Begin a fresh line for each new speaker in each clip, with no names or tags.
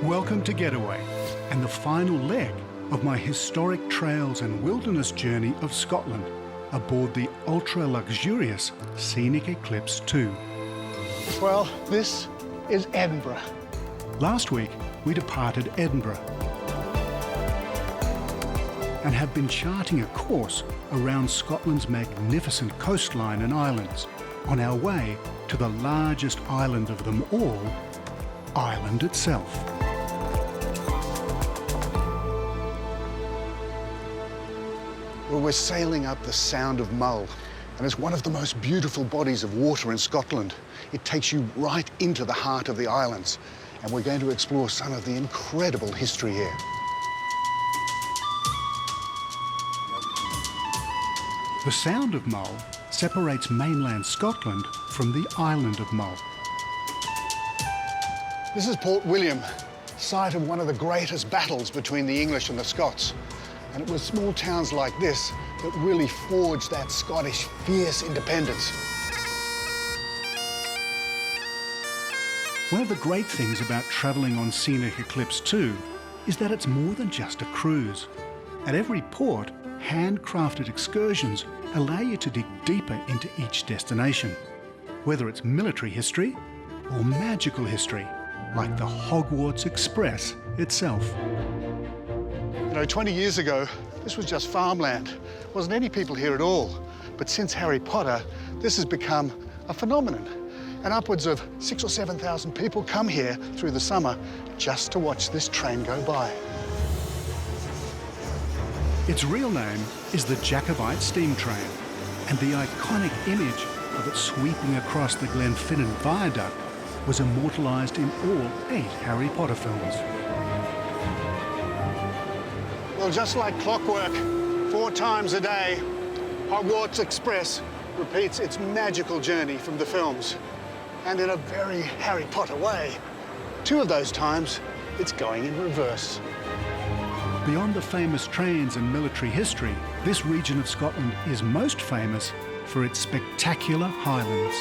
Welcome to Getaway and the final leg of my historic trails and wilderness journey of Scotland aboard the ultra-luxurious Scenic Eclipse II.
Well, this is Edinburgh.
Last week, we departed Edinburgh and have been charting a course around Scotland's magnificent coastline and islands on our way to the largest island of them all, Ireland itself.
Well, we're sailing up the Sound of Mull, and it's one of the most beautiful bodies of water in Scotland. It takes you right into the heart of the islands, and we're going to explore some of the incredible history here.
The Sound of Mull separates mainland Scotland from the island of Mull.
This is Port William, site of one of the greatest battles between the English and the Scots. And it was small towns like this that really forged that Scottish fierce independence.
One of the great things about travelling on Scenic Eclipse II is that it's more than just a cruise. At every port, handcrafted excursions allow you to dig deeper into each destination, whether it's military history or magical history, like the Hogwarts Express itself.
You know, 20 years ago, this was just farmland. Wasn't any people here at all. But since Harry Potter, this has become a phenomenon. And upwards of 6,000 or 7,000 people come here through the summer just to watch this train go by.
Its real name is the Jacobite Steam Train, and the iconic image of it sweeping across the Glenfinnan Viaduct was immortalised in all 8 Harry Potter films.
Well, just like clockwork, 4 times a day, Hogwarts Express repeats its magical journey from the films. And in a very Harry Potter way. 2 of those times, it's going in reverse.
Beyond the famous trains and military history, this region of Scotland is most famous for its spectacular highlands.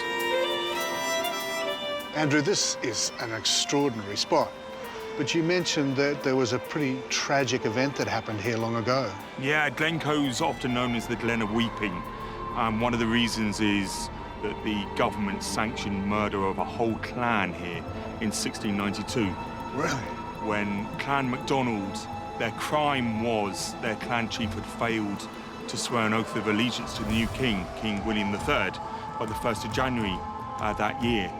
Andrew, this is an extraordinary spot. But you mentioned that there was a pretty tragic event that happened here long ago.
Yeah, Glencoe's often known as the Glen of Weeping. One of the reasons is that the government sanctioned murder of a whole clan here in 1692.
Really?
When Clan MacDonald, their crime was their clan chief had failed to swear an oath of allegiance to the new king, King William III, by the 1st of January that year.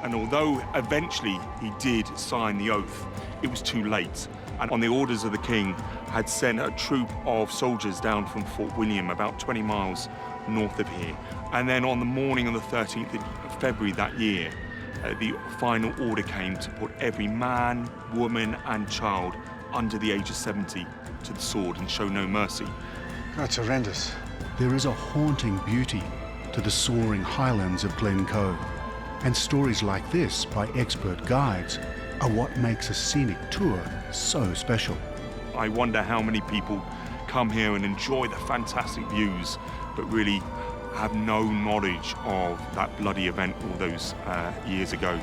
And although eventually he did sign the oath, it was too late. And on the orders of the king, had sent a troop of soldiers down from Fort William, about 20 miles north of here. And then on the morning of the 13th of February that year, the final order came to put every man, woman and child under the age of 70 to the sword and show no mercy.
That's horrendous.
There is a haunting beauty to the soaring highlands of Glencoe. And stories like this by expert guides are what makes a scenic tour so special.
I wonder how many people come here and enjoy the fantastic views, but really have no knowledge of that bloody event all those years ago.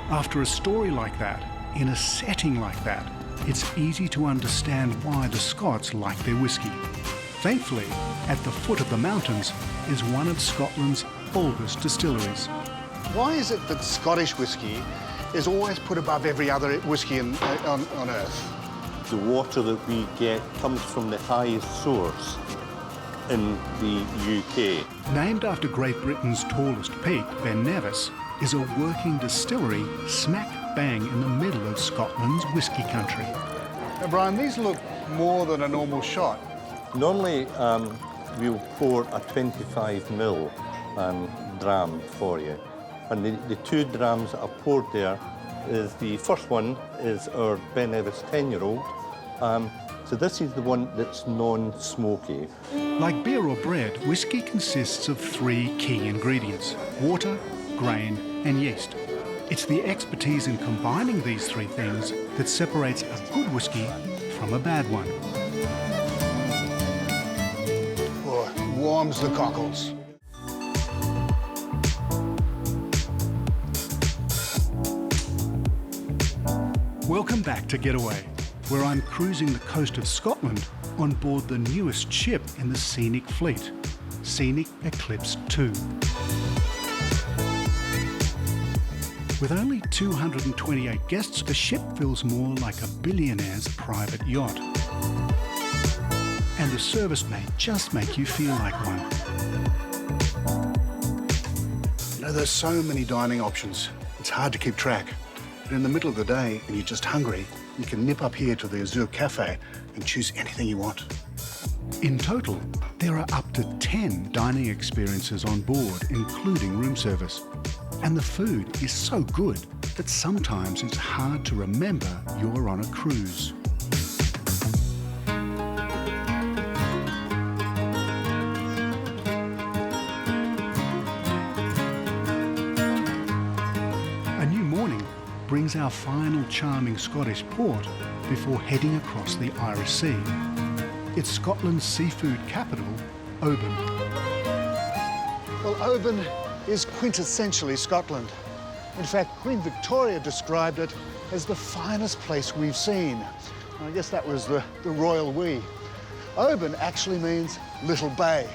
After a story like that, in a setting like that, it's easy to understand why the Scots like their whiskey. Thankfully, at the foot of the mountains is one of Scotland's oldest distilleries.
Why is it that Scottish whiskey is always put above every other whiskey on Earth?
The water that we get comes from the highest source in the UK.
Named after Great Britain's tallest peak, Ben Nevis is a working distillery smack bang in the middle of Scotland's whiskey country.
Now, Brian, these look more than a normal shot.
Normally, we'll pour a 25 ml dram for you. And the 2 drams that I've poured there is the first one is our Ben Nevis 10-year-old. So this is the one that's non-smoky.
Like beer or bread, whiskey consists of 3 key ingredients: water, grain and yeast. It's the expertise in combining these 3 things that separates a good whiskey from a bad one.
Oh, warms the cockles.
Welcome back to Getaway, where I'm cruising the coast of Scotland on board the newest ship in the Scenic fleet, Scenic Eclipse II. With only 228 guests, the ship feels more like a billionaire's private yacht. And the service may just make you feel like one.
You know, there's so many dining options. It's hard to keep track. But in the middle of the day, and you're just hungry, you can nip up here to the Azure Cafe and choose anything you want.
In total, there are up to 10 dining experiences on board, including room service. And the food is so good that sometimes it's hard to remember you're on a cruise. A new morning brings our final charming Scottish port before heading across the Irish Sea. It's Scotland's seafood capital, Oben.
Well, Oben is quintessentially Scotland. In fact, Queen Victoria described it as the finest place we've seen. I guess that was the royal we. Oben actually means little bay,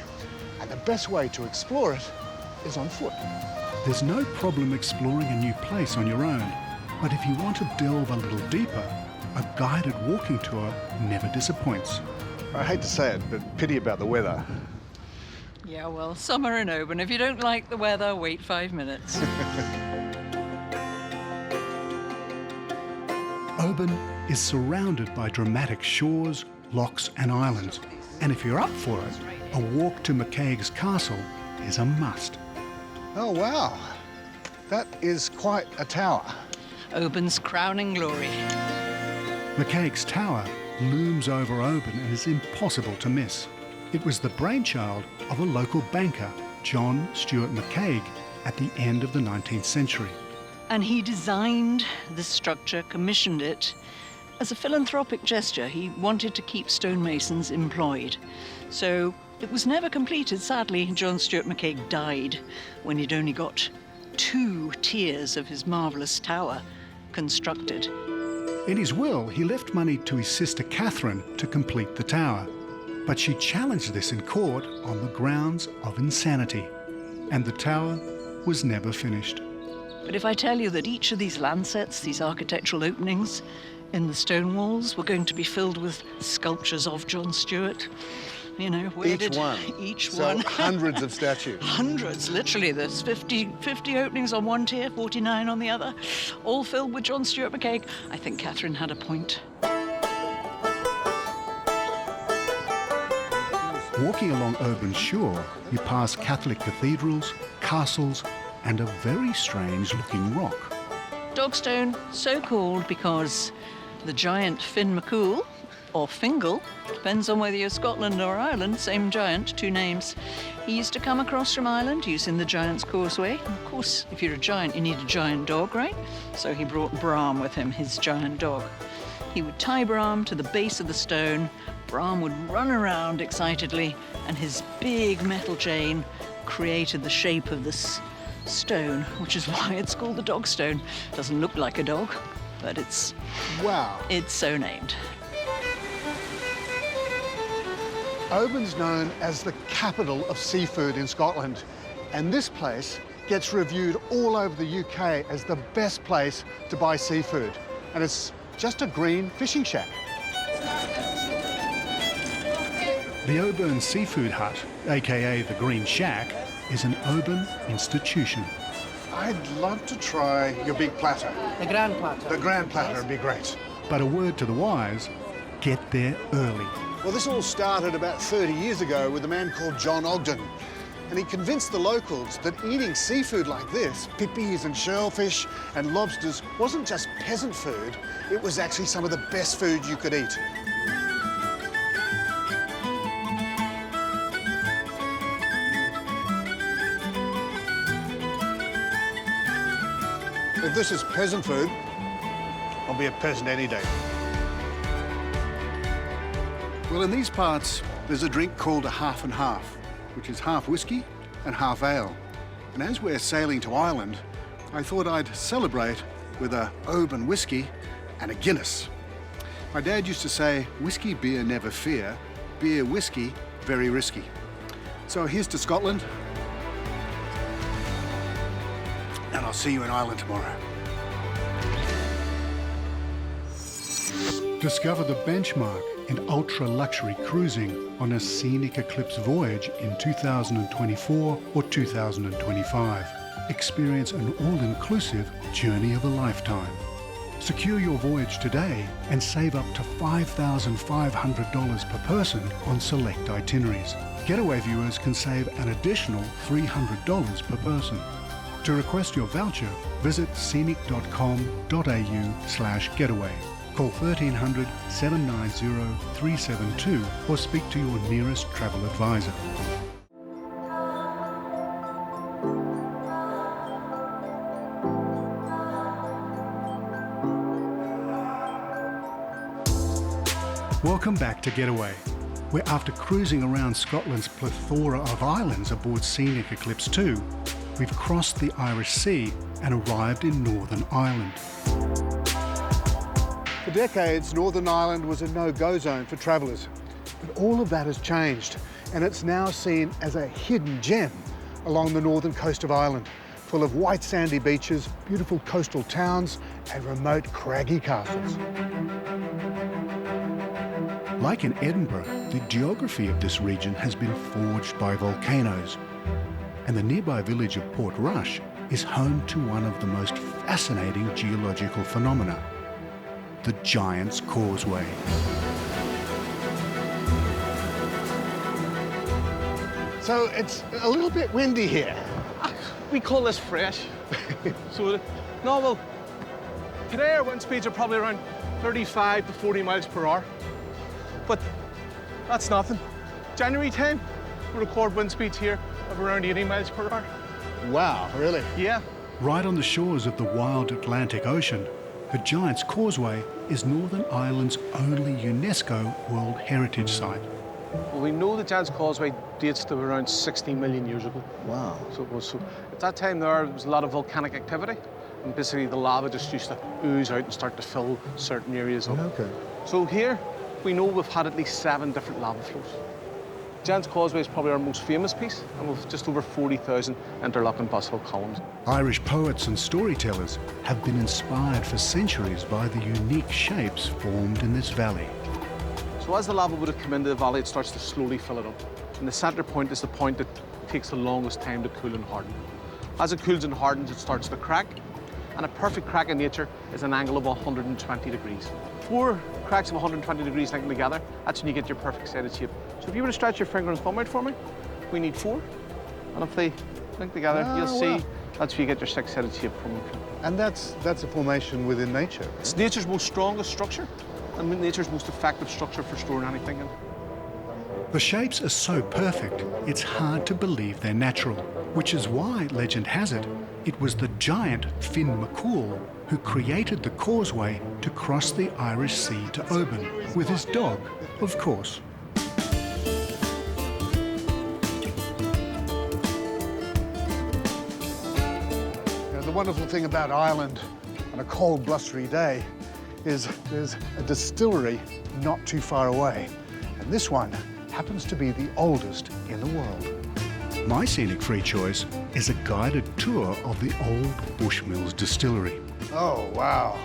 and the best way to explore it is on foot.
There's no problem exploring a new place on your own, but if you want to delve a little deeper, a guided walking tour never disappoints.
I hate to say it, but pity about the weather.
Yeah, well, summer in Oben. If you don't like the weather, wait 5 minutes.
Oben is surrounded by dramatic shores, lochs and islands, and if you're up for it, a walk to McCaig's castle is a must.
Oh, wow. That is quite a tower.
Oben's crowning glory.
McCaig's Tower looms over Oben and is impossible to miss. It was the brainchild of a local banker, John Stuart McCaig, at the end of the 19th century.
And he designed this structure, commissioned it as a philanthropic gesture. He wanted to keep stonemasons employed. So it was never completed. Sadly, John Stuart McCaig died when he'd only got 2 tiers of his marvellous tower constructed.
In his will, he left money to his sister Catherine to complete the tower. But she challenged this in court on the grounds of insanity, and the tower was never finished.
But if I tell you that each of these lancets, these architectural openings in the stone walls, were going to be filled with sculptures of John Stuart, you know, where
Each one.
Each
So
one.
hundreds of statues.
Hundreds, literally. There's 50 openings on one tier, 49 on the other, all filled with John Stuart McCaig. I think Catherine had a point.
Walking along Oben shore, you pass Catholic cathedrals, castles, and a very strange-looking rock.
Dogstone, so called because the giant Finn McCool, or Fingal, depends on whether you're Scotland or Ireland, same giant, 2 names. He used to come across from Ireland using the Giant's Causeway. Of course, if you're a giant, you need a giant dog, right? So he brought Bram with him, his giant dog. He would tie Bram to the base of the stone. Bram would run around excitedly, and his big metal chain created the shape of this stone, which is why it's called the Dogstone. Doesn't look like a dog, but it's so named.
Oben's known as the capital of seafood in Scotland, and this place gets reviewed all over the UK as the best place to buy seafood. And it's just a green fishing shack.
The Oben Seafood Hut, aka the Green Shack, is an Oben institution.
I'd love to try your big platter.
The grand platter.
The grand platter would be great.
But a word to the wise, get there early.
Well, this all started about 30 years ago with a man called John Ogden. And he convinced the locals that eating seafood like this, pippies and shellfish and lobsters, wasn't just peasant food, it was actually some of the best food you could eat. If this is peasant food, I'll be a peasant any day. Well, in these parts, there's a drink called a half and half, which is half whiskey and half ale. And as we're sailing to Ireland, I thought I'd celebrate with a Oben whiskey and a Guinness. My dad used to say, whiskey, beer, never fear. Beer, whiskey, very risky. So here's to Scotland. And I'll see you in Ireland tomorrow.
Discover the benchmark in ultra-luxury cruising on a Scenic Eclipse voyage in 2024 or 2025. Experience an all-inclusive journey of a lifetime. Secure your voyage today and save up to $5,500 per person on select itineraries. Getaway viewers can save an additional $300 per person. To request your voucher, visit scenic.com.au/getaway. Call 1300 790 372 or speak to your nearest travel advisor. Welcome back to Getaway, where after cruising around Scotland's plethora of islands aboard Scenic Eclipse II, we've crossed the Irish Sea and arrived in Northern Ireland.
For decades, Northern Ireland was a no-go zone for travellers. But all of that has changed, and it's now seen as a hidden gem along the northern coast of Ireland, full of white sandy beaches, beautiful coastal towns, and remote craggy castles.
Like in Edinburgh, the geography of this region has been forged by volcanoes, and the nearby village of Portrush is home to one of the most fascinating geological phenomena, the Giant's Causeway.
So it's a little bit windy here.
We call this fresh. So, no, well, today our wind speeds are probably around 35 to 40 miles per hour. But that's nothing. January time, we record wind speeds here of around 80 miles per hour.
Wow, really?
Yeah.
Right on the shores of the wild Atlantic Ocean, the Giant's Causeway is Northern Ireland's only UNESCO World Heritage Site.
Well, we know the Giant's Causeway dates to around 60 million years ago.
Wow.
So it was, so at that time there was a lot of volcanic activity, and basically the lava just used to ooze out and start to fill certain areas up.
Okay.
So here, we know we've had at least 7 different lava flows. Giant's Causeway is probably our most famous piece, and we've just over 40,000 interlocking basalt columns.
Irish poets and storytellers have been inspired for centuries by the unique shapes formed in this valley.
So as the lava would have come into the valley, it starts to slowly fill it up. And the center point is the point that takes the longest time to cool and harden. As it cools and hardens, it starts to crack. And a perfect crack in nature is an angle of 120 degrees. 4 cracks of 120 degrees linking together, that's when you get your perfect sided shape. So if you were to stretch your finger and thumb out for me, we need 4. And if they link together, you'll see that's where you get your 6-sided shape from.
And that's a formation within nature.
It's nature's most strongest structure and nature's most effective structure for storing anything in.
The shapes are so perfect, it's hard to believe they're natural, which is why, legend has it, it was the giant Finn McCool who created the causeway to cross the Irish Sea to Oben, with his dog, of course.
The wonderful thing about Ireland on a cold, blustery day is there's a distillery not too far away. And this one happens to be the oldest in the world.
My scenic free choice is a guided tour of the old Bushmills distillery.
Oh, wow.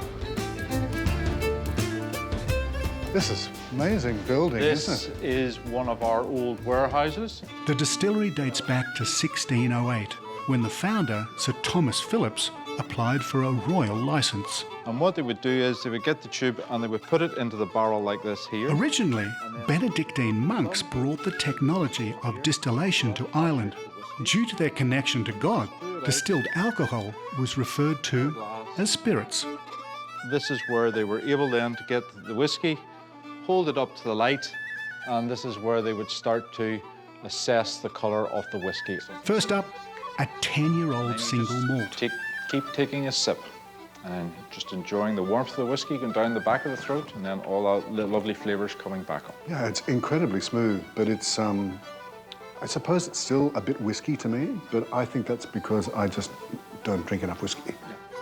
This is amazing building, isn't it?
This is one of our old warehouses.
The distillery dates back to 1608, when the founder, Sir Thomas Phillips, applied for a royal licence.
And what they would do is they would get the tube and they would put it into the barrel like this here.
Originally, Benedictine monks brought the technology of distillation to Ireland. Due to their connection to God, distilled alcohol was referred to as spirits.
This is where they were able then to get the whiskey, hold it up to the light, and this is where they would start to assess the colour of the whiskey.
First up, a 10-year-old single malt.
Keep taking a sip and just enjoying the warmth of the whiskey going down the back of the throat, and then all the lovely flavours coming back up.
Yeah, it's incredibly smooth, but it's, I suppose it's still a bit whiskey to me, but I think that's because I just don't drink enough whiskey.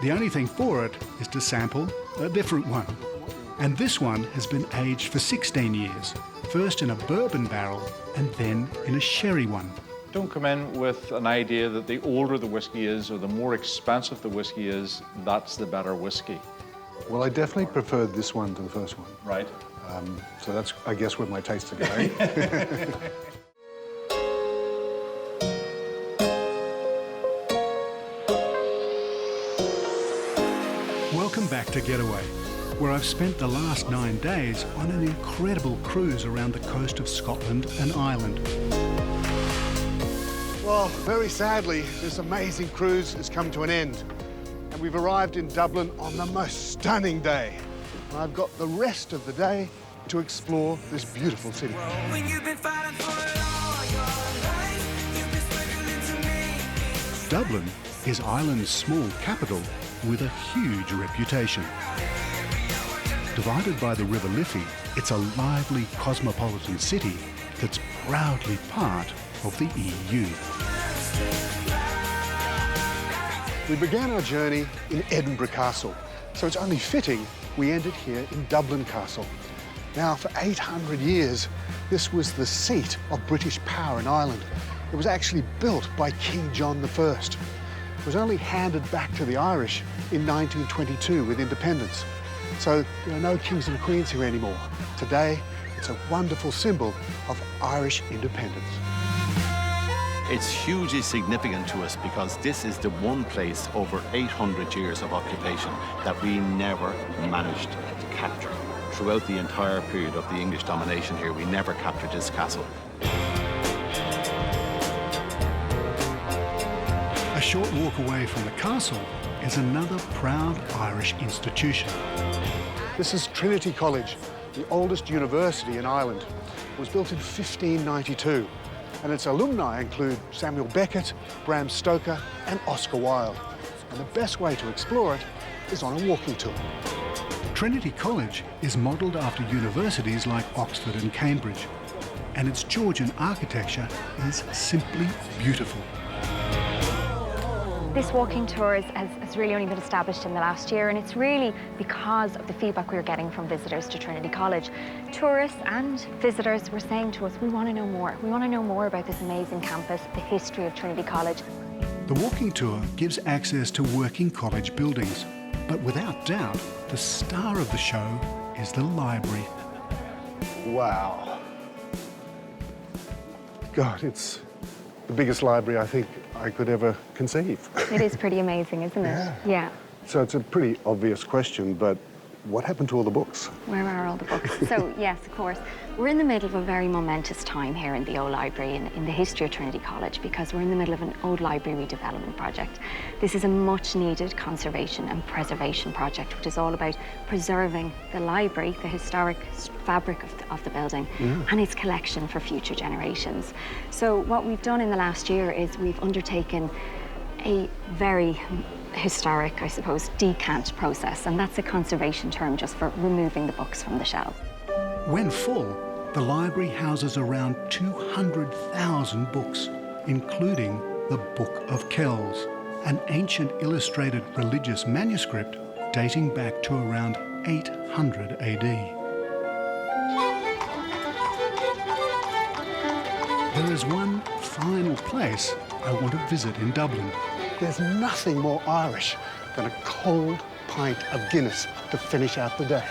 The only thing for it is to sample a different one. And this one has been aged for 16 years, first in a bourbon barrel and then in a sherry one.
Don't come in with an idea that the older the whiskey is or the more expensive the whiskey is, that's the better whiskey.
Well, I definitely preferred this one to the first one.
Right.
So that's, I guess, where my tastes are going.
Welcome back to Getaway, where I've spent the last 9 days on an incredible cruise around the coast of Scotland and Ireland.
Well, very sadly, this amazing cruise has come to an end. And we've arrived in Dublin on the most stunning day. And I've got the rest of the day to explore this beautiful city.
Dublin is Ireland's small capital with a huge reputation. Divided by the River Liffey, it's a lively cosmopolitan city that's proudly part of the EU.
We began our journey in Edinburgh Castle, so it's only fitting we ended here in Dublin Castle. Now, for 800 years, this was the seat of British power in Ireland. It was actually built by King John I. It was only handed back to the Irish in 1922 with independence. So there are no kings and queens here anymore. Today, it's a wonderful symbol of Irish independence.
It's hugely significant to us because this is the one place over 800 years of occupation that we never managed to capture. Throughout the entire period of the English domination here, we never captured this castle.
A short walk away from the castle is another proud Irish institution.
This is Trinity College, the oldest university in Ireland. It was built in 1592, and its alumni include Samuel Beckett, Bram Stoker, and Oscar Wilde. And the best way to explore it is on a walking tour.
Trinity College is modelled after universities like Oxford and Cambridge, and its Georgian architecture is simply beautiful.
This walking tour has really only been established in the last year, and it's really because of the feedback we were getting from visitors to Trinity College. Tourists and visitors were saying to us, we want to know more. We want to know more about this amazing campus, the history of Trinity College.
The walking tour gives access to working college buildings, but without doubt, the star of the show is the library.
Wow. God, it's the biggest library I think I could ever conceive.
It is pretty amazing, isn't it? Yeah.
So it's a pretty obvious question, but what happened to all the books?
Where are all the books? So, yes, of course. We're in the middle of a very momentous time here in the old library in the history of Trinity College, because we're in the middle of an old library redevelopment project. This is a much-needed conservation and preservation project, which is all about preserving the library, the historic fabric of the building, and its collection for future generations. So what we've done in the last year is we've undertaken a very historic, I suppose, decant process, and that's a conservation term just for removing the books from the shelves.
When full, the library houses around 200,000 books, including the Book of Kells, an ancient illustrated religious manuscript dating back to around 800 AD. There is one final place I want to visit in Dublin.
There's nothing more Irish than a cold pint of Guinness to finish out the day.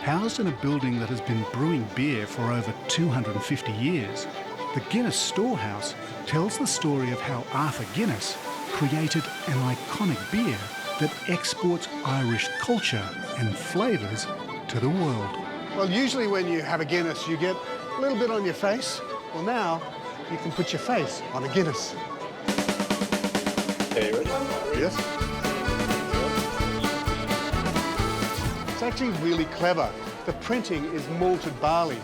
Housed in a building that has been brewing beer for over 250 years, the Guinness Storehouse tells the story of how Arthur Guinness created an iconic beer that exports Irish culture and flavours to the world.
Well, usually when you have a Guinness, you get a little bit on your face. Well, now you can put your face on a Guinness. Yes. It's actually really clever. The printing is malted barley.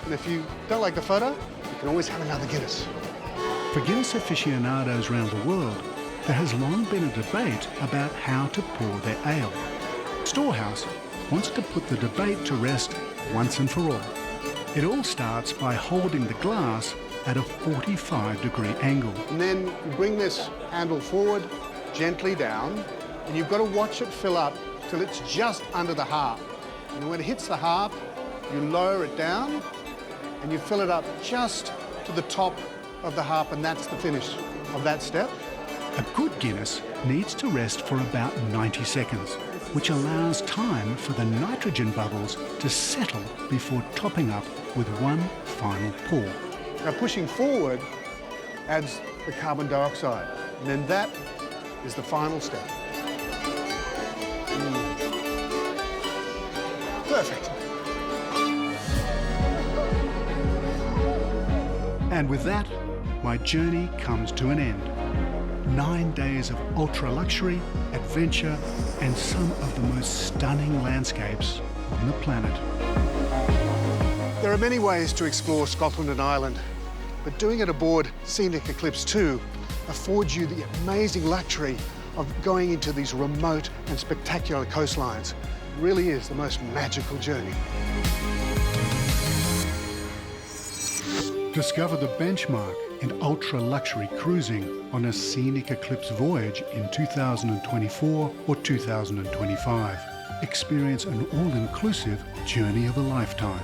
And if you don't like the photo, you can always have another Guinness.
For Guinness aficionados around the world, there has long been a debate about how to pour their ale. Storehouse wants to put the debate to rest once and for all. It all starts by holding the glass at a 45-degree angle.
And then you bring this handle forward, gently down, and you've got to watch it fill up till it's just under the harp. And when it hits the harp, you lower it down and you fill it up just to the top of the harp, and that's the finish of that step.
A good Guinness needs to rest for about 90 seconds, which allows time for the nitrogen bubbles to settle before topping up with one final pour.
Now, pushing forward adds the carbon dioxide, and then that is the final step. Perfect.
And with that, my journey comes to an end. 9 days of ultra-luxury, adventure, and some of the most stunning landscapes on the planet.
There are many ways to explore Scotland and Ireland, but doing it aboard Scenic Eclipse II affords you the amazing luxury of going into these remote and spectacular coastlines. It really is the most magical journey.
Discover the benchmark in ultra-luxury cruising on a Scenic Eclipse voyage in 2024 or 2025. Experience an all-inclusive journey of a lifetime.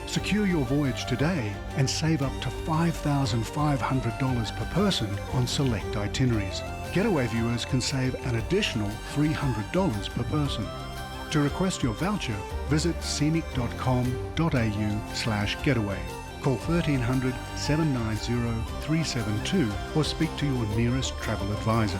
Secure your voyage today and save up to $5,500 per person on select itineraries. Getaway viewers can save an additional $300 per person. To request your voucher, visit scenic.com.au/getaway. Call 1300 790 372 or speak to your nearest travel advisor.